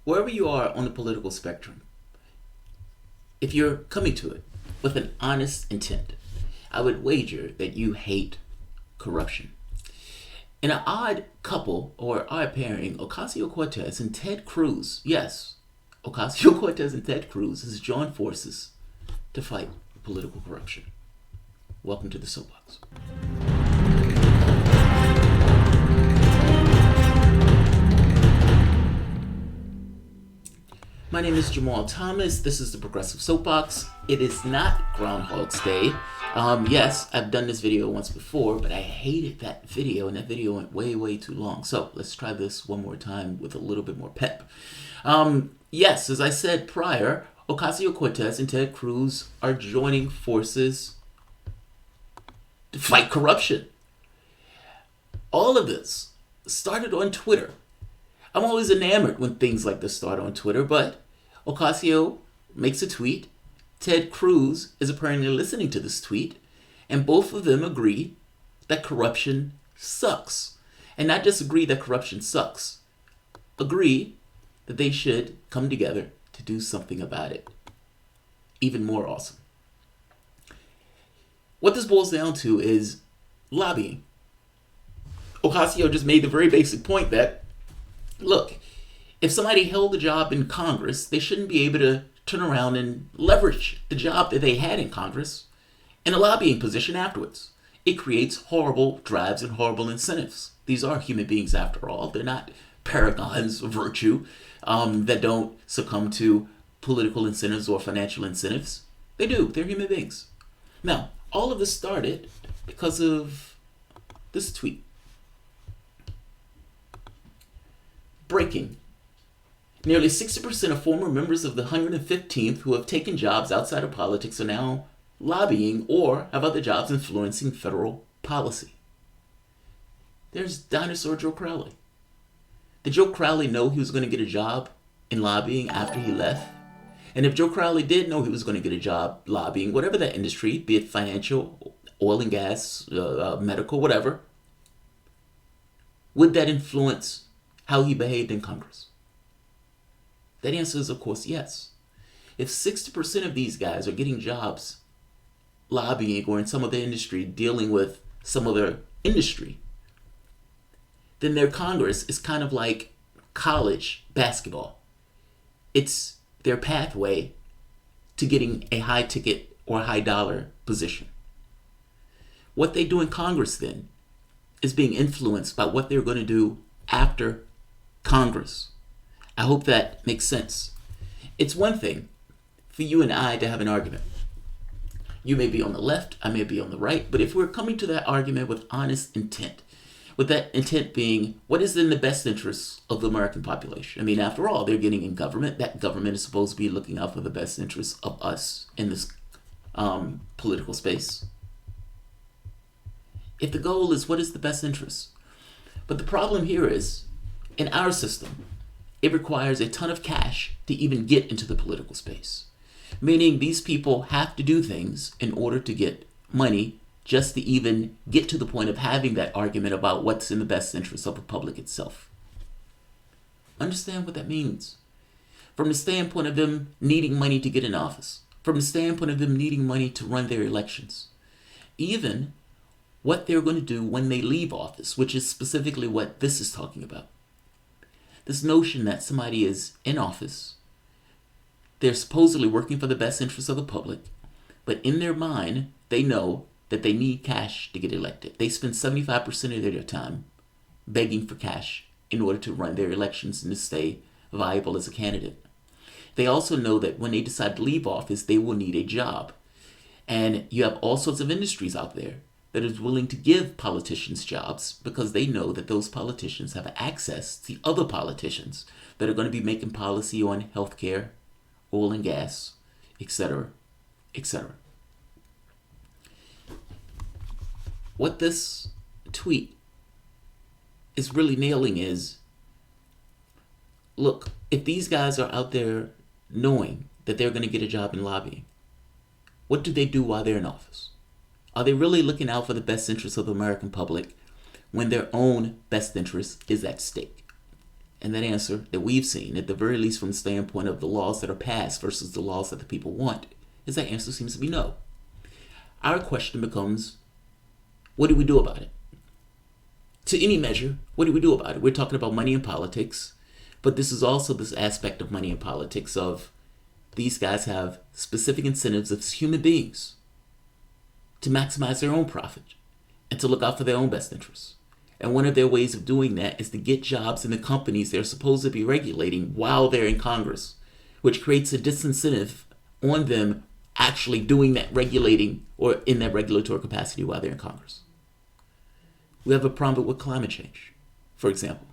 wherever you are on the political spectrum, if you're coming to it with an honest intent, I would wager that you hate corruption. In an odd couple or odd pairing, Ocasio-Cortez and Ted Cruz, yes, Ocasio-Cortez and Ted Cruz has joined forces to fight political corruption. Welcome to the Soapbox. My name is Jamarl Thomas. This is the Progressive Soapbox. It is not Groundhog's Day. Yes, I've done this video once before, but I hated that video, and that video went way too long. So let's try this one more time with a little bit more pep. Yes, as I said prior, Ocasio-Cortez and Ted Cruz are joining forces to fight corruption. All of this started on Twitter. I'm always enamored when things like this start on Twitter, but Ocasio makes a tweet. Ted Cruz is apparently listening to this tweet, and both of them agree that corruption sucks. And not just agree that corruption sucks, agree that they should come together to do something about it. Even more awesome. What this boils down to is lobbying. Ocasio just made the very basic point that, look, if somebody held a job in Congress, they shouldn't be able to turn around and leverage the job that they had in Congress in a lobbying position afterwards. It creates horrible drives and horrible incentives. These are human beings after all. They're not paragons of virtue that don't succumb to political incentives or financial incentives. They do. They're human beings. Now, all of this started because of this tweet. Breaking. Nearly 60% of former members of the 115th who have taken jobs outside of politics are now lobbying or have other jobs influencing federal policy. There's Dinosaur Joe Crowley. Did Joe Crowley know he was going to get a job in lobbying after he left? And if Joe Crowley did know he was going to get a job lobbying, whatever that industry, be it financial, oil and gas, medical, whatever, would that influence how he behaved in Congress? That answer is, of course, yes. If 60% of these guys are getting jobs lobbying or in some other industry dealing with some other industry, then their Congress is kind of like college basketball. It's their pathway to getting a high ticket or high dollar position. What they do in Congress then is being influenced by what they're going to do after Congress. I hope that makes sense. It's one thing for you and I to have an argument. You may be on the left, I may be on the right, but if we're coming to that argument with honest intent, with that intent being what is in the best interests of the American population. I mean, after all, they're getting in government. That government is supposed to be looking out for the best interests of us in this political space. If the goal is what is the best interest. But the problem here is, in our system, it requires a ton of cash to even get into the political space. Meaning these people have to do things in order to get money just to even get to the point of having that argument about what's in the best interest of the public itself. Understand what that means. From the standpoint of them needing money to get in office. From the standpoint of them needing money to run their elections. Even what they're going to do when they leave office, which is specifically what this is talking about. This notion that somebody is in office, they're supposedly working for the best interests of the public, but in their mind, they know that they need cash to get elected. They spend 75% of their time begging for cash in order to run their elections and to stay viable as a candidate. They also know that when they decide to leave office, they will need a job. And you have all sorts of industries out there that is willing to give politicians jobs because they know that those politicians have access to other politicians that are going to be making policy on healthcare, oil and gas, etc., etc. What this tweet is really nailing is, look, if these guys are out there knowing that they're going to get a job in lobbying, what do they do while they're in office? Are they really looking out for the best interests of the American public when their own best interest is at stake? And that answer that we've seen, at the very least from the standpoint of the laws that are passed versus the laws that the people want, is that answer seems to be no. Our question becomes, what do we do about it? To any measure, what do we do about it? We're talking about money in politics, but this is also this aspect of money in politics of these guys have specific incentives as human beings to maximize their own profit and to look out for their own best interests. And one of their ways of doing that is to get jobs in the companies they're supposed to be regulating while they're in Congress, which creates a disincentive on them actually doing that regulating or in that regulatory capacity while they're in Congress. We have a problem with climate change, for example.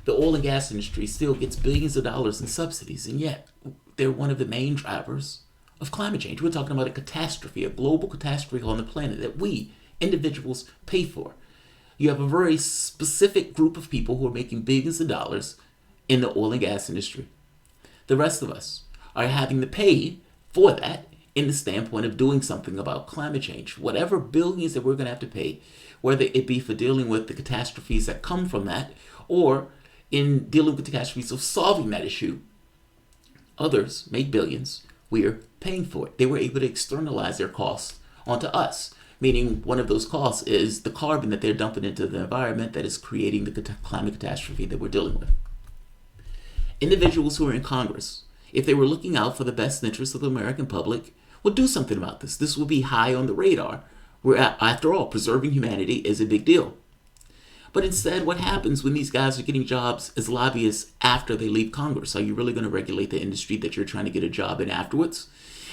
The oil and gas industry still gets billions of dollars in subsidies, and yet they're one of the main drivers of climate change. We're talking about a catastrophe, a global catastrophe on the planet that we, individuals, pay for. You have a very specific group of people who are making billions of dollars in the oil and gas industry. The rest of us are having to pay for that in the standpoint of doing something about climate change. Whatever billions that we're going to have to pay, whether it be for dealing with the catastrophes that come from that, or in dealing with the catastrophes of solving that issue, others make billions. We're paying for it. They were able to externalize their costs onto us, meaning one of those costs is the carbon that they're dumping into the environment that is creating the climate catastrophe that we're dealing with. Individuals who are in Congress, if they were looking out for the best interests of the American public, would do something about this. This would be high on the radar. After all, preserving humanity is a big deal. But instead, what happens when these guys are getting jobs as lobbyists after they leave Congress? Are you really going to regulate the industry that you're trying to get a job in afterwards?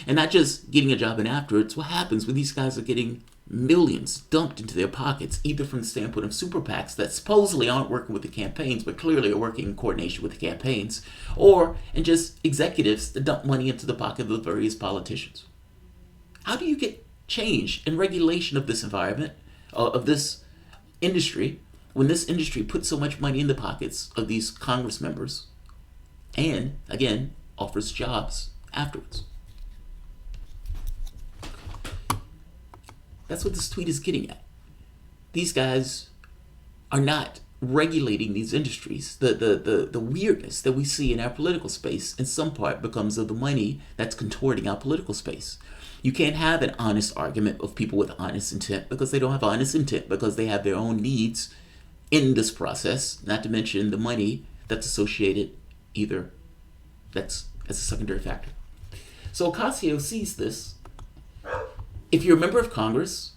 And not just getting a job in afterwards, what happens when these guys are getting millions dumped into their pockets, either from the standpoint of super PACs that supposedly aren't working with the campaigns, but clearly are working in coordination with the campaigns, or in just executives that dump money into the pocket of the various politicians? How do you get change and regulation of this environment, of this industry, when this industry puts so much money in the pockets of these Congress members and, again, offers jobs afterwards? That's what this tweet is getting at. These guys are not regulating these industries. The weirdness that we see in our political space in some part becomes of the money that's contorting our political space. You can't have an honest argument of people with honest intent because they don't have honest intent, because they have their own needs in this process, not to mention the money that's associated either that's as a secondary factor. So Ocasio sees this. If you're a member of Congress,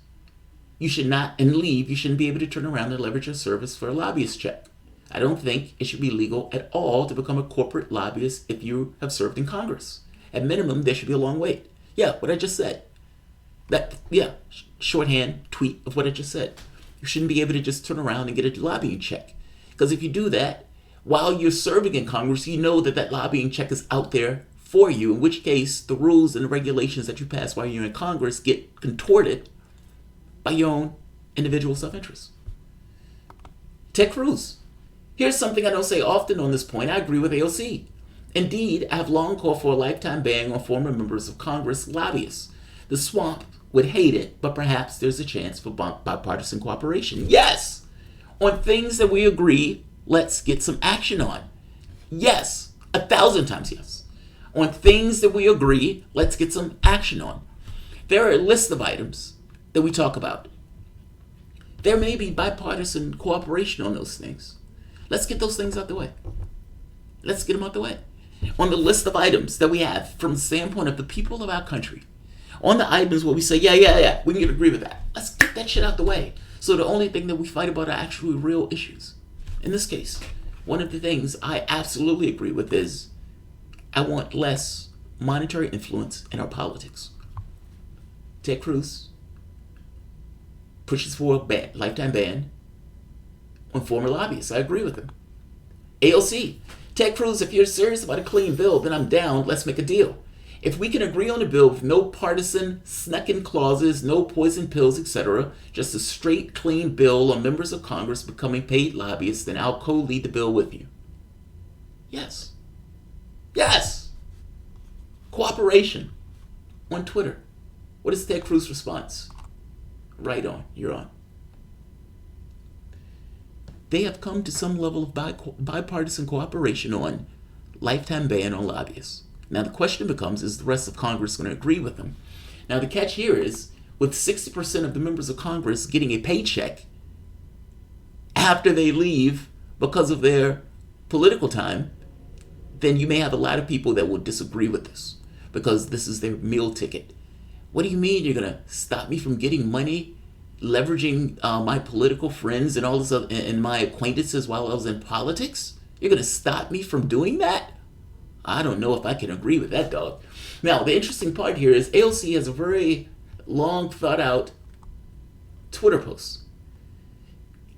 you should not, and leave, you shouldn't be able to turn around and leverage your service for a lobbyist check. I don't think it should be legal at all to become a corporate lobbyist if you have served in Congress. At minimum, there should be a long wait. Yeah, what I just said. Shorthand tweet of what I just said. You shouldn't be able to just turn around and get a lobbying check. Because if you do that, while you're serving in Congress, you know that that lobbying check is out there for you, in which case the rules and the regulations that you pass while you're in Congress get contorted by your own individual self-interest. Ted Cruz. Here's something I don't say often on this point. I agree with AOC. Indeed, I have long called for a lifetime ban on former members of Congress lobbyists. The swamp would hate it, but perhaps there's a chance for bipartisan cooperation. Yes! On things that we agree, let's get some action on. Yes! 1,000 times yes. On things that we agree, let's get some action on. There are a list of items that we talk about. There may be bipartisan cooperation on those things. Let's get those things out the way. Let's get them out the way. On the list of items that we have from the standpoint of the people of our country, on the items where we say, yeah, we can agree with that. Let's get that shit out the way. So the only thing that we fight about are actually real issues. In this case, one of the things I absolutely agree with is I want less monetary influence in our politics. Ted Cruz pushes for a lifetime ban on former lobbyists. I agree with him. AOC. Ted Cruz, if you're serious about a clean bill, then I'm down. Let's make a deal. If we can agree on a bill with no partisan snuck-in clauses, no poison pills, etc., just a straight, clean bill on members of Congress becoming paid lobbyists, then I'll co-lead the bill with you. Yes. Yes! Cooperation. On Twitter. What is Ted Cruz's response? Right on. You're on. they have come to some level of bipartisan cooperation on lifetime ban on lobbyists. Now the question becomes, is the rest of Congress going to agree with them? Now the catch here is, with 60% of the members of Congress getting a paycheck after they leave because of their political time, then you may have a lot of people that will disagree with this because this is their meal ticket. What do you mean you're going to stop me from getting money, leveraging my political friends and all this other, and my acquaintances while I was in politics? You're going to stop me from doing that? I don't know if I can agree with that, dog. Now, the interesting part here is AOC has a very long thought out Twitter post.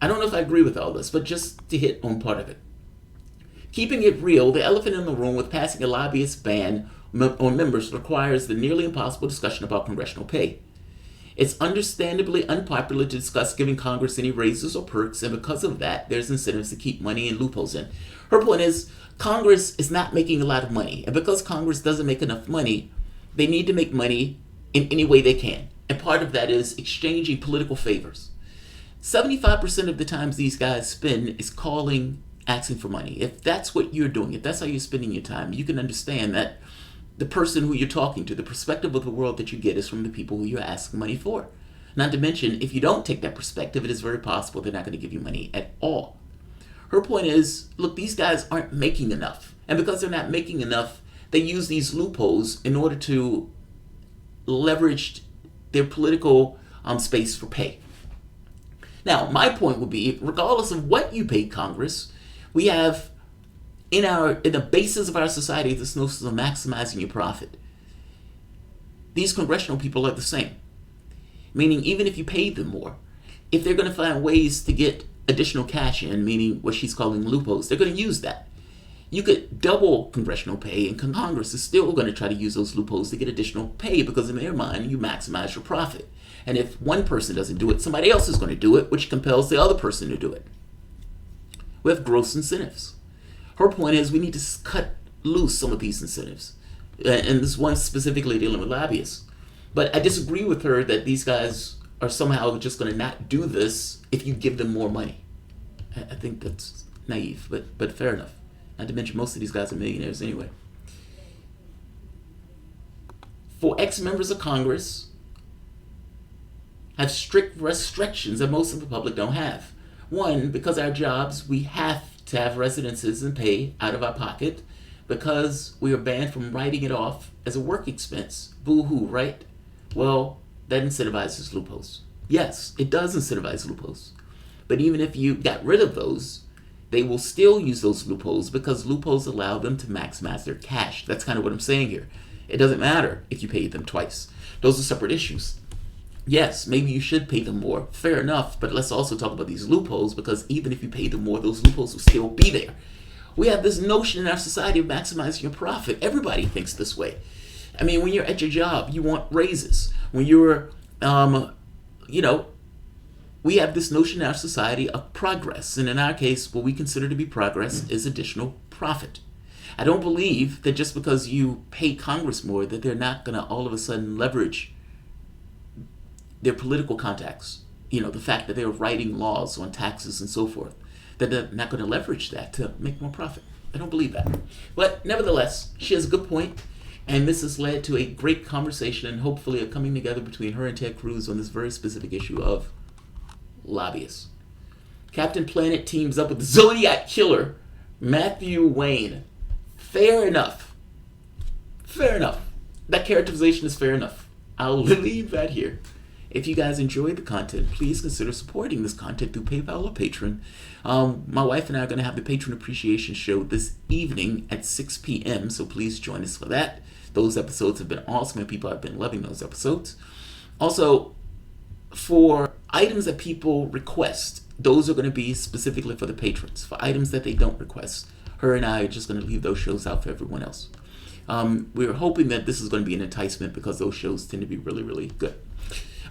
I don't know if I agree with all this, but just to hit on part of it. Keeping it real, the elephant in the room with passing a lobbyist ban on members requires the nearly impossible discussion about congressional pay. It's understandably unpopular to discuss giving Congress any raises or perks, and because of that, there's incentives to keep money and loopholes in. Her point is, Congress is not making a lot of money, and because Congress doesn't make enough money, they need to make money in any way they can. And part of that is exchanging political favors. 75% of the times these guys spend is calling, asking for money. If that's what you're doing, if that's how you're spending your time, you can understand that the person who you're talking to, the perspective of the world that you get is from the people who you're asking money for. Not to mention, if you don't take that perspective, it is very possible they're not going to give you money at all. Her point is, look, these guys aren't making enough. And because they're not making enough, they use these loopholes in order to leverage their political space for pay. Now, my point would be, regardless of what you pay Congress, we have in the basis of our society this notion of maximizing your profit. These congressional people are the same. Meaning, even if you paid them more, if they're going to find ways to get additional cash in, meaning what she's calling loopholes, they're going to use that. You could double congressional pay, and Congress is still going to try to use those loopholes to get additional pay because in their mind, you maximize your profit. And if one person doesn't do it, somebody else is going to do it, which compels the other person to do it. We have gross incentives. Her point is we need to cut loose some of these incentives. And this one specifically dealing with lobbyists. But I disagree with her that these guys are somehow just going to not do this if you give them more money. I think that's naive, but fair enough. Not to mention most of these guys are millionaires anyway. For ex-members of Congress, have strict restrictions that most of the public don't have. One, because our jobs, we have to have residences and pay out of our pocket because we are banned from writing it off as a work expense. Boo-hoo, right? Well, that incentivizes loopholes. Yes, it does incentivize loopholes. But even if you got rid of those, they will still use those loopholes because loopholes allow them to maximize their cash. That's kind of what I'm saying here. It doesn't matter if you paid them twice. Those are separate issues. Yes, maybe you should pay them more. Fair enough, but let's also talk about these loopholes because even if you pay them more, those loopholes will still be there. We have this notion in our society of maximizing your profit. Everybody thinks this way. I mean, when you're at your job, you want raises. When you're, we have this notion in our society of progress. And in our case, what we consider to be progress is additional profit. I don't believe that just because you pay Congress more, that they're not going to all of a sudden leverage their political contacts. You know, the fact that they're writing laws on taxes and so forth, that they're not going to leverage that to make more profit. I don't believe that. But nevertheless, she has a good point, and this has led to a great conversation and hopefully a coming together between her and Ted Cruz on this very specific issue of lobbyists. Captain Planet teams up with the Zodiac Killer, Matthew Wayne. Fair enough. Fair enough. That characterization is fair enough. I'll leave that here. If you guys enjoyed the content, please consider supporting this content through PayPal or Patreon. My wife and I are going to have the Patron Appreciation Show this evening at 6 p.m., so please join us for that. Those episodes have been awesome, and people have been loving those episodes. Also, for items that people request, those are going to be specifically for the patrons. For items that they don't request, her and I are just going to leave those shows out for everyone else. We're hoping that this is going to be an enticement because those shows tend to be really, really good.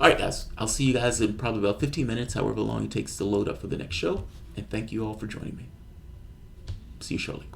All right, guys. I'll see you guys in probably about 15 minutes, however long it takes to load up for the next show. And thank you all for joining me. See you shortly.